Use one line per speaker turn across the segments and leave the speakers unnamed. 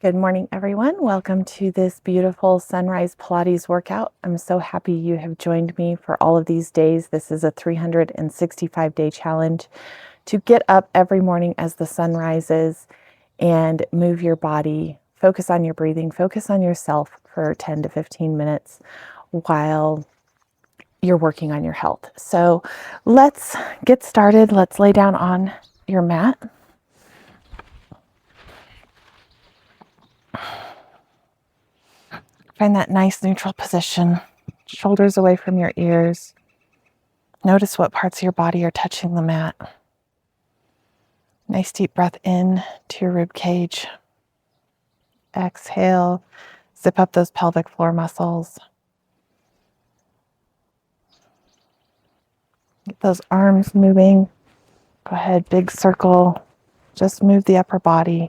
Good morning, everyone. Welcome to this beautiful Sunrise Pilates workout. I'm so happy you have joined me for all of these days. This is a 365-day challenge to get up every morning as the sun rises and move your body, focus on your breathing, focus on yourself for 10 to 15 minutes while you're working on your health. So let's get started. Let's lay down on your mat. Find that nice neutral position, shoulders away from your ears. Notice what parts of your body are touching the mat. Nice deep breath in to your rib cage. Exhale, zip up those pelvic floor muscles. Get those arms moving. Go ahead, big circle. Just move the upper body.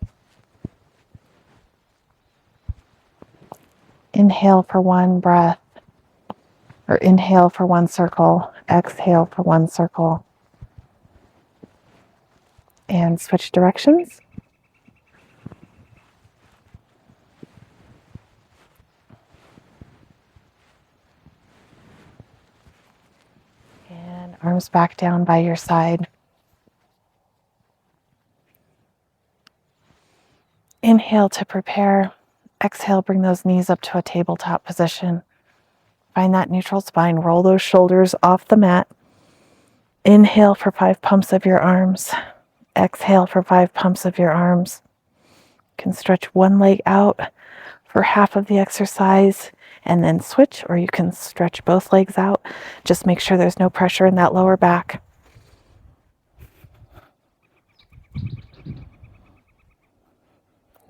Inhale for one breath, or inhale for one circle. Exhale for one circle. And switch directions. And arms back down by your side. Inhale to prepare. Exhale, bring those knees up to a tabletop position. Find that neutral spine. Roll those shoulders off the mat. Inhale for 5 pumps of your arms. Exhale for 5 pumps of your arms. You can stretch one leg out for half of the exercise and then switch, or you can stretch both legs out. Just make sure there's no pressure in that lower back.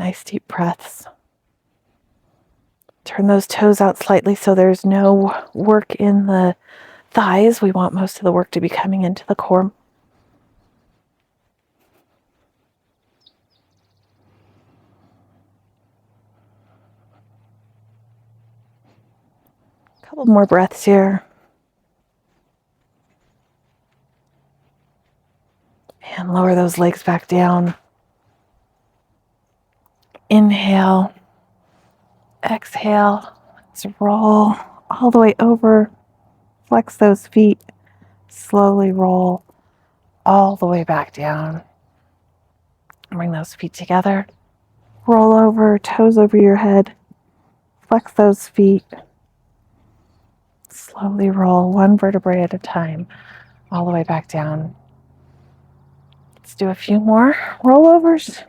Nice deep breaths. Turn those toes out slightly so there's no work in the thighs. We want most of the work to be coming into the core. A couple more breaths here. And lower those legs back down. Inhale. Exhale. Let's roll all the way over. Flex those feet. Slowly roll all the way back down. Bring those feet together. Roll over, toes over your head. Flex those feet. Slowly roll one vertebrae at a time, all the way back down. Let's do a few more rollovers.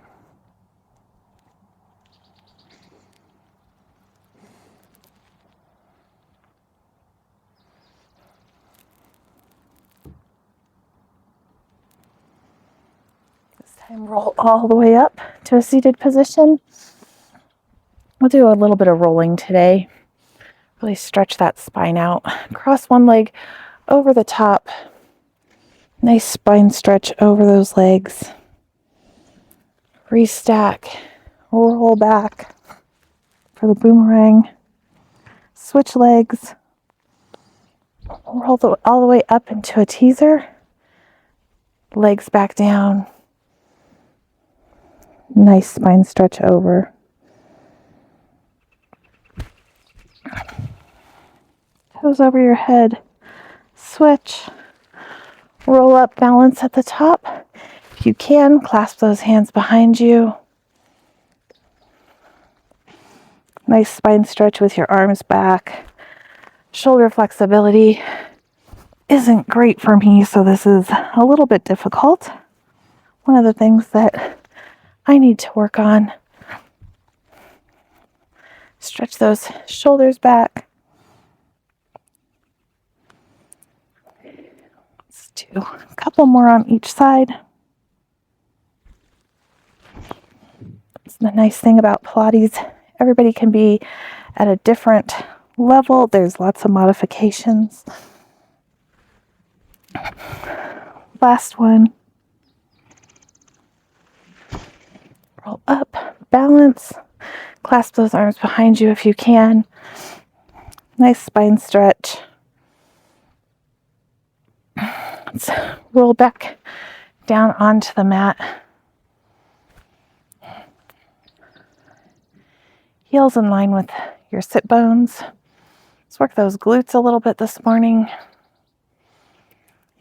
This time roll all the way up to a seated position. We'll do a little bit of rolling today. Really stretch that spine out. Cross one leg over the top. Nice spine stretch over those legs. Restack. Roll back for the boomerang. Switch legs. Roll all the way up into a teaser. Legs back down. Nice spine stretch over. Toes over your head. Switch. Roll up, balance at the top. If you can, clasp those hands behind you. Nice spine stretch with your arms back. Shoulder flexibility isn't great for me, so this is a little bit difficult. One of the things that I need to work on. Stretch those shoulders back. Let's do a couple more on each side. It's the nice thing about Pilates. Everybody can be at a different level. There's lots of modifications. Last one. Roll up, balance. Clasp those arms behind you if you can. Nice spine stretch. Let's roll back down onto the mat. Heels in line with your sit bones. Let's work those glutes a little bit this morning.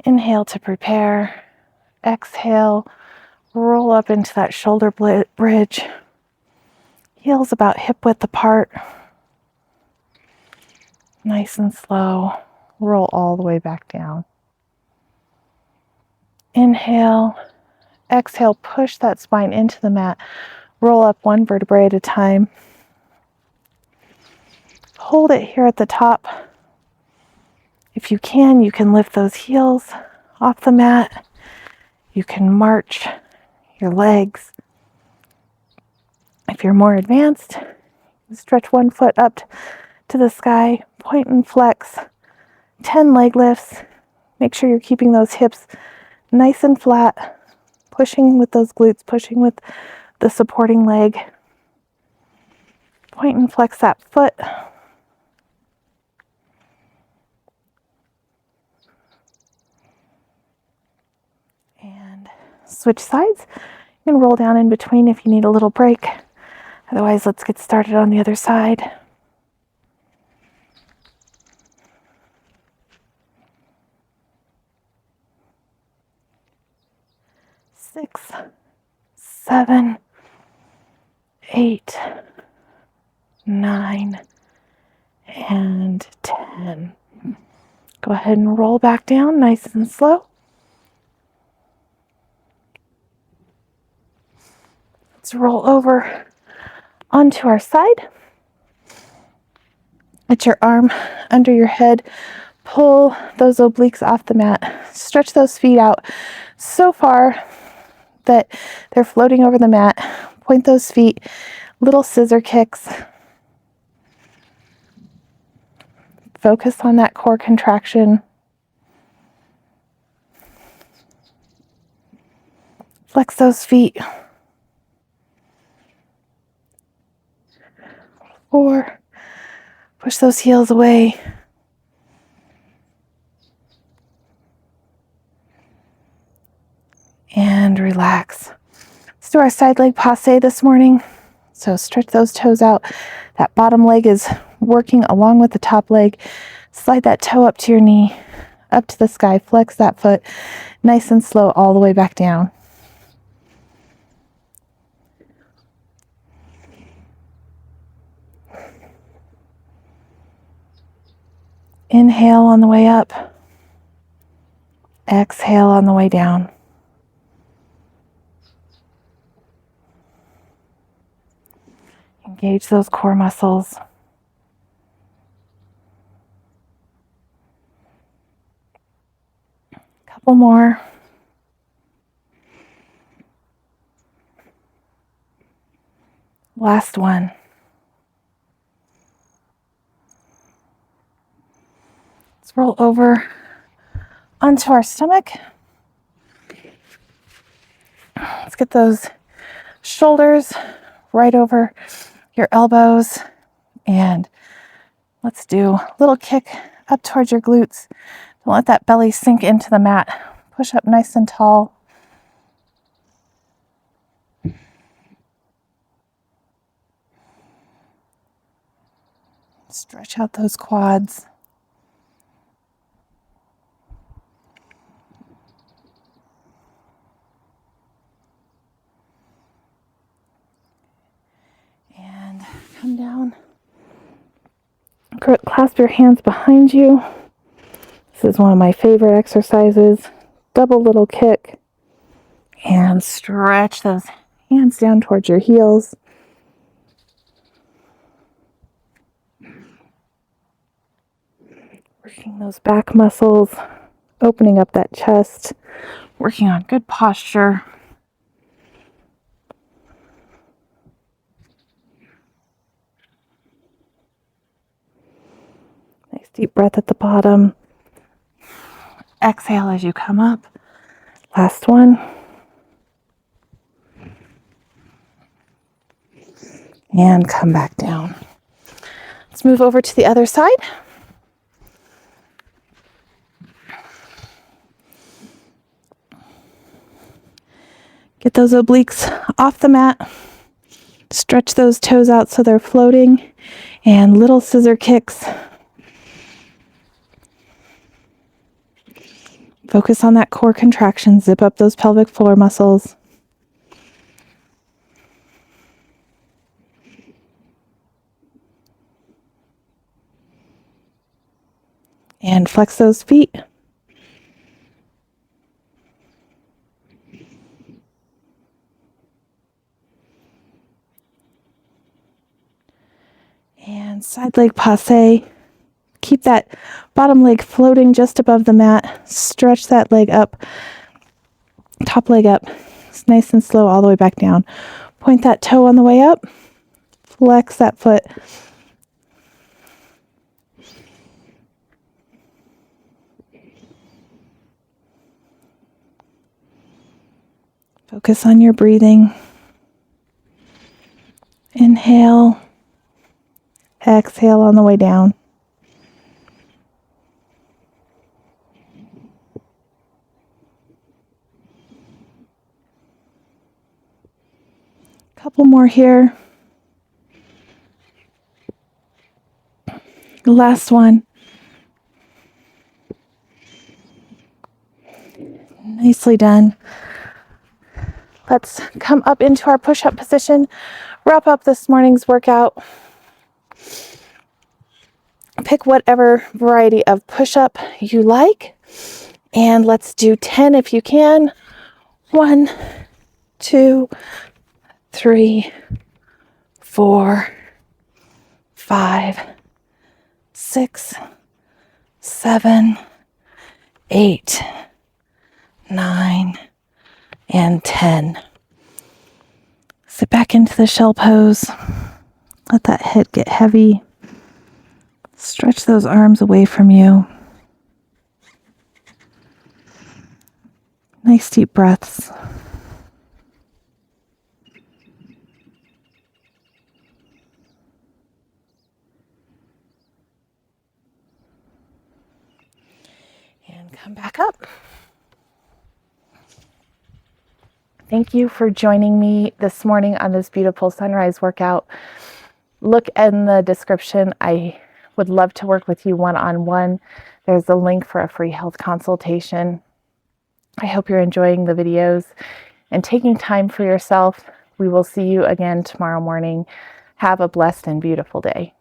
Inhale to prepare. Exhale, roll up into that shoulder bridge. Heels about hip width apart. Nice and slow. Roll all the way back down. Inhale. Exhale, push that spine into the mat. Roll up one vertebrae at a time. Hold it here at the top. If you can lift those heels off the mat. You can march your legs. If you're more advanced, stretch one foot up to the sky, point and flex, 10 leg lifts. Make sure you're keeping those hips nice and flat, pushing with those glutes, pushing with the supporting leg. Point and flex that foot. And switch sides. You can roll down in between if you need a little break. Otherwise, let's get started on the other side. Six, 7, 8, 9, and 10. Go ahead and roll back down nice and slow. Let's roll over onto our side. Get your arm under your head. Pull those obliques off the mat. Stretch those feet out so far that they're floating over the mat. Point those feet, little scissor kicks. Focus on that core contraction. Flex those feet. 4. Push those heels away. And relax. Let's do our side leg passe this morning. So stretch those toes out. That bottom leg is working along with the top leg. Slide that toe up to your knee, up to the sky. Flex that foot nice and slow all the way back down. Inhale on the way up. Exhale on the way down. Engage those core muscles. Couple more. Last one. Let's roll over onto our stomach. Let's get those shoulders right over your elbows, and let's do a little kick up towards your glutes. Don't let that belly sink into the mat. Push up nice and tall. Stretch out those quads. And come down. Clasp your hands behind you. This is one of my favorite exercises. Double little kick. And stretch those hands down towards your heels. Working those back muscles, opening up that chest, working on good posture. Nice deep breath at the bottom. Exhale as you come up. Last one. And come back down. Let's move over to the other side. Get those obliques off the mat. Stretch those toes out so they're floating, and little scissor kicks. Focus on that core contraction. Zip up those pelvic floor muscles. And flex those feet. And side leg passe. Keep that bottom leg floating just above the mat. Stretch that leg up, top leg up. It's nice and slow all the way back down. Point that toe on the way up. Flex that foot. Focus on your breathing. Inhale. Exhale on the way down. Couple more here. Last one. Nicely done. Let's come up into our push-up position. Wrap up this morning's workout. Pick whatever variety of push-up you like. And let's do 10 if you can. 1, 2, 3, 4, 5, 6, 7, 8, 9, and 10. Sit back into the shell pose. Let that head get heavy. Stretch those arms away from you. Nice deep breaths. And come back up. Thank you for joining me this morning on this beautiful sunrise workout. Look in the description. I would love to work with you one-on-one. There's a link for a free health consultation. I hope you're enjoying the videos and taking time for yourself. We will see you again tomorrow morning. Have a blessed and beautiful day.